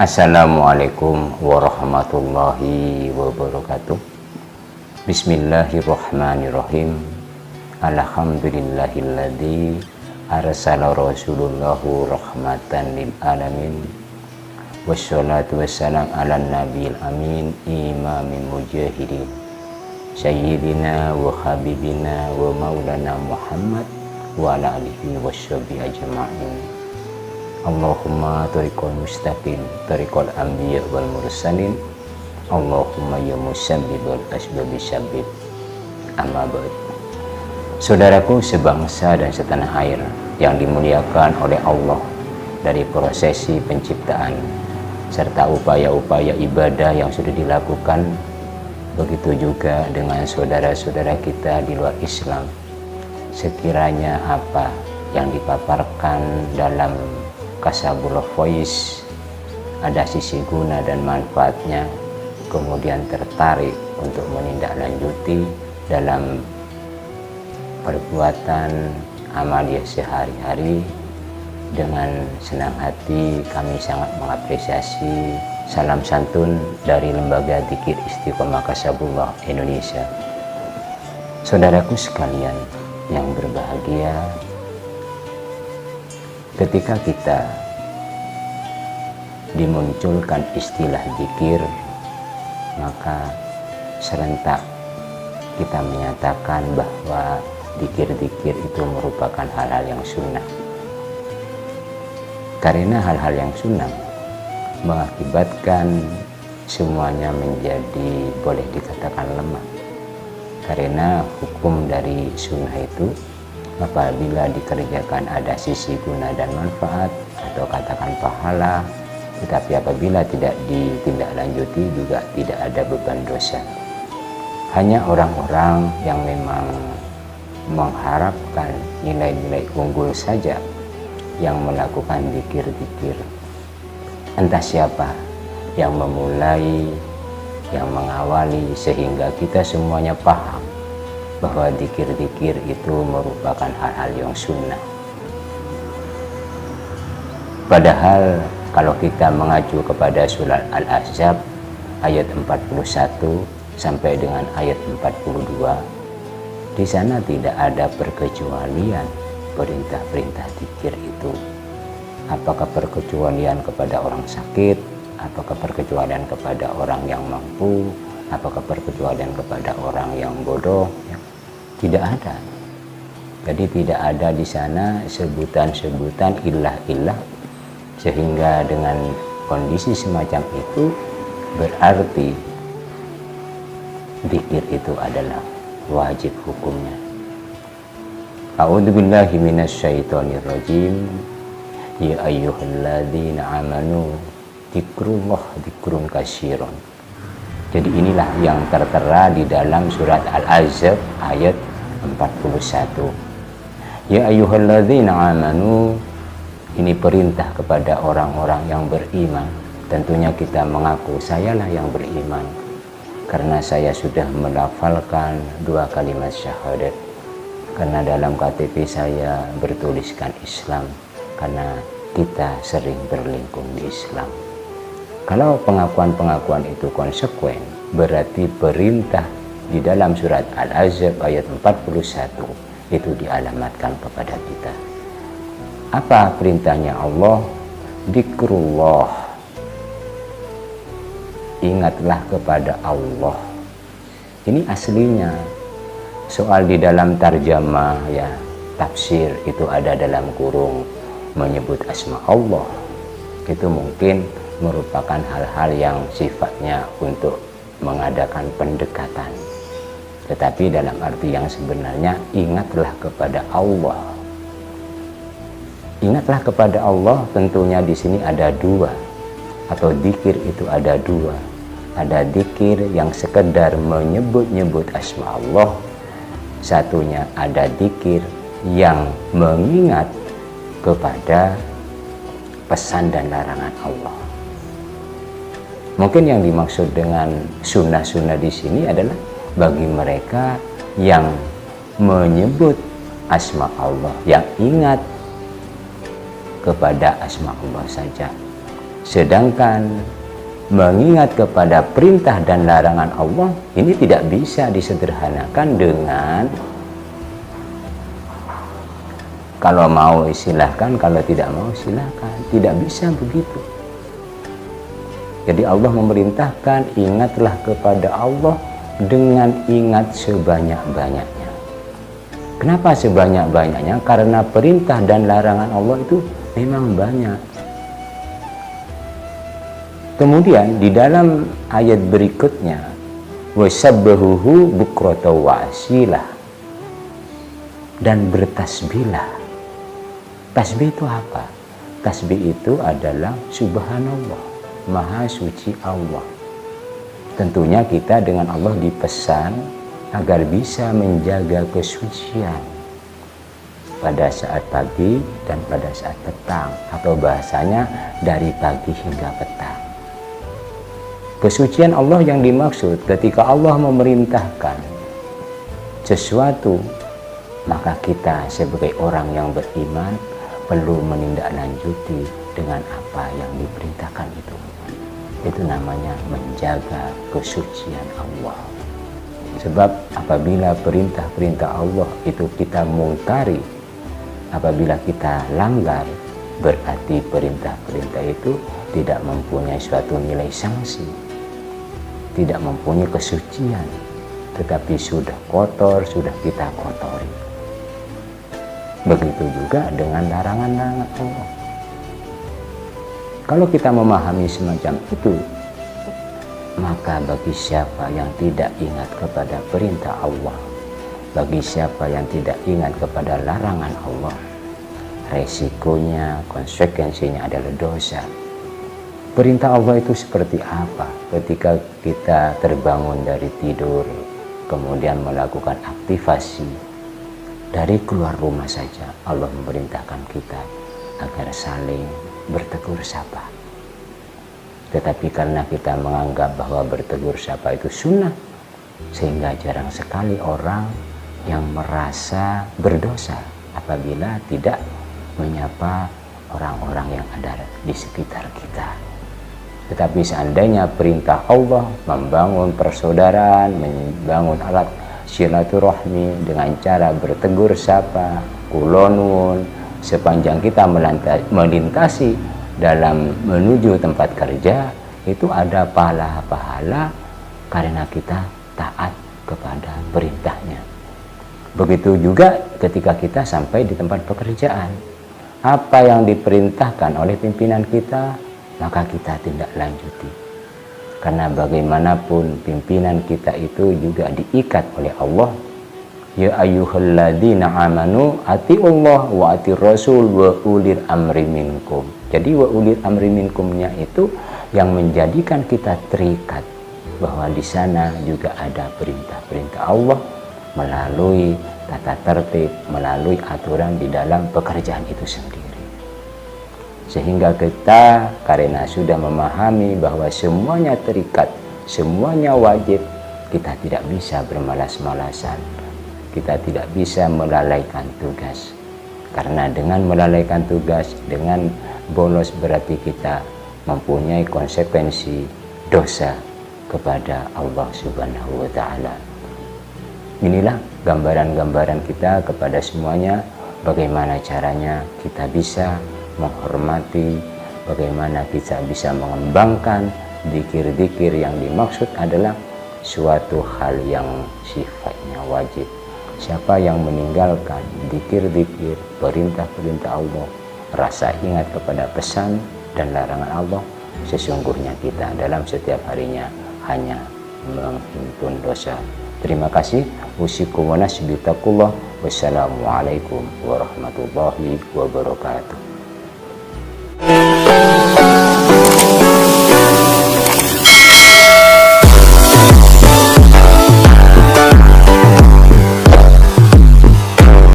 Assalamualaikum warahmatullahi wabarakatuh. Bismillahirrahmanirrahim. Alhamdulillahilladzi arsala rasulullahu rahmatan lil alamin. Wassalatu wassalam ala nabiyil amin imamil mujahidin sayyidina wa habibina wa maulana Muhammad wa ala alihi washabihi ajma'in. Allahumma tariqal mustaqim tariqal anbiya wal mursalin. Allahumma ya musabbibal asbabi sabbib. Amma ba'd. Saudaraku sebangsa dan setanah air yang dimuliakan oleh Allah, dari prosesi penciptaan serta upaya-upaya ibadah yang sudah dilakukan, begitu juga dengan saudara-saudara kita di luar Islam. Sekiranya apa yang dipaparkan dalam Kasabul Voice ada sisi guna dan manfaatnya, kemudian tertarik untuk menindaklanjuti dalam perbuatan amaliyah sehari-hari, dengan senang hati kami sangat mengapresiasi salam santun dari Lembaga Dzikir Istiqomah Kasabullah Indonesia. Saudaraku sekalian yang berbahagia, ketika kita dimunculkan istilah zikir, maka serentak kita menyatakan bahwa zikir-zikir itu merupakan hal-hal yang sunnah. Karena hal-hal yang sunnah mengakibatkan semuanya menjadi boleh dikatakan lemah. Karena hukum dari sunnah itu apabila dikerjakan ada sisi guna dan manfaat atau katakan pahala, tetapi apabila tidak ditindaklanjuti juga tidak ada beban dosa. Hanya orang-orang yang memang mengharapkan nilai-nilai unggul saja yang melakukan zikir-zikir. Entah siapa yang memulai, yang mengawali, sehingga kita semuanya paham bahwa zikir-zikir itu merupakan hal-hal yang sunnah. Padahal kalau kita mengacu kepada surat Al-Ahzab ayat 41 sampai dengan ayat 42, di sana tidak ada perkecualian perintah-perintah zikir itu. Apakah perkecualian kepada orang sakit, apakah perkecualian kepada orang yang mampu, apakah perkecualian kepada orang yang bodoh, ya? Tidak ada. Jadi tidak ada di sana sebutan-sebutan ilah-ilah, sehingga dengan kondisi semacam itu berarti zikir itu adalah wajib hukumnya. A'udzubillahi minasyaitonirrajim. Ya ayyuhalladzina amanu dzikrullah dzikrun katsiran. Jadi inilah yang tertera di dalam surat Al-Ahzab ayat 41. Ya ayyuhalladzina amanu, ini perintah kepada orang-orang yang beriman. Tentunya kita mengaku sayalah yang beriman, karena saya sudah melafalkan 2 kalimat syahadat, karena dalam KTP saya bertuliskan Islam, karena kita sering berlingkung di Islam. Kalau pengakuan-pengakuan itu konsekuen, berarti perintah di dalam surat Al-Ahzab ayat 41 itu dialamatkan kepada kita. Apa perintahnya Allah? Dzikrullah. Ingatlah kepada Allah. Ini aslinya. Soal di dalam tarjamah, ya, tafsir itu ada dalam kurung menyebut asma Allah. Itu mungkin merupakan hal-hal yang sifatnya untuk mengadakan pendekatan. Tetapi dalam arti yang sebenarnya, ingatlah kepada Allah. Ingatlah kepada Allah, tentunya di sini ada 2, atau zikir itu ada 2. Ada zikir yang sekedar menyebut-nyebut asma Allah. Satunya ada zikir yang mengingat kepada pesan dan larangan Allah. Mungkin yang dimaksud dengan sunnah-sunnah di sini adalah bagi mereka yang menyebut asma Allah, yang ingat kepada asma Allah saja. Sedangkan mengingat kepada perintah dan larangan Allah ini tidak bisa disederhanakan dengan kalau mau silahkan, kalau tidak mau silahkan. Tidak bisa begitu. Jadi Allah memerintahkan ingatlah kepada Allah dengan ingat sebanyak-banyaknya. Kenapa sebanyak-banyaknya? Karena perintah dan larangan Allah itu memang banyak. Kemudian di dalam ayat berikutnya, wasabbahuhu bukrata wa asilah, dan bertasbihlah. Tasbih itu apa? Tasbih itu adalah subhanallah, maha suci Allah. Tentunya kita dengan Allah dipesan agar bisa menjaga kesucian pada saat pagi dan pada saat petang, atau bahasanya dari pagi hingga petang. Kesucian Allah yang dimaksud ketika Allah memerintahkan sesuatu, maka kita sebagai orang yang beriman perlu menindaklanjuti dengan apa yang diperintahkan itu. Itu namanya menjaga kesucian Allah. Sebab apabila perintah-perintah Allah itu kita mungkari, apabila kita langgar, berarti perintah-perintah itu tidak mempunyai suatu nilai sanksi, tidak mempunyai kesucian, tetapi sudah kotor, sudah kita kotori. Begitu juga dengan larangan-larangan Allah. Kalau kita memahami semacam itu, maka bagi siapa yang tidak ingat kepada perintah Allah, bagi siapa yang tidak ingat kepada larangan Allah, resikonya, konsekuensinya adalah dosa. Perintah Allah itu seperti apa? Ketika kita terbangun dari tidur, kemudian melakukan aktivasi, dari keluar rumah saja Allah memerintahkan kita agar saling bertegur sapa. Tetapi karena kita menganggap bahwa bertegur sapa itu sunnah, sehingga jarang sekali orang yang merasa berdosa apabila tidak menyapa orang-orang yang ada di sekitar kita. Tetapi seandainya perintah Allah membangun persaudaraan, membangun alat silaturahmi dengan cara bertegur sapa, kulonun, sepanjang kita melintasi dalam menuju tempat kerja, itu ada pahala-pahala karena kita taat kepada perintahnya. Begitu juga ketika kita sampai di tempat pekerjaan, apa yang diperintahkan oleh pimpinan kita, maka kita tindak lanjuti. Karena bagaimanapun pimpinan kita itu juga diikat oleh Allah. Ya ayyuhalladzina amanu atiullah wa atir rasul wa ulir amri minkum. Jadi wa ulir amri minkumnya itu yang menjadikan kita terikat bahwa di sana juga ada perintah-perintah Allah melalui tata tertib, melalui aturan di dalam pekerjaan itu sendiri. Sehingga kita karena sudah memahami bahwa semuanya terikat, semuanya wajib, kita tidak bisa bermalas-malasan, kita tidak bisa melalaikan tugas. Karena dengan melalaikan tugas, dengan bolos, berarti kita mempunyai konsekuensi dosa kepada Allah Subhanahu wa Ta'ala. Inilah gambaran-gambaran kita kepada semuanya, bagaimana caranya kita bisa menghormati, bagaimana kita bisa mengembangkan dzikir-dzikir yang dimaksud adalah suatu hal yang sifatnya wajib. Siapa yang meninggalkan dzikir-dzikir, perintah-perintah Allah, rasa ingat kepada pesan dan larangan Allah, sesungguhnya kita dalam setiap harinya hanya menghimpun dosa. Terima kasih. Usikum wa nasbi taqullah. Wassalamualaikum warahmatullahi wabarakatuh.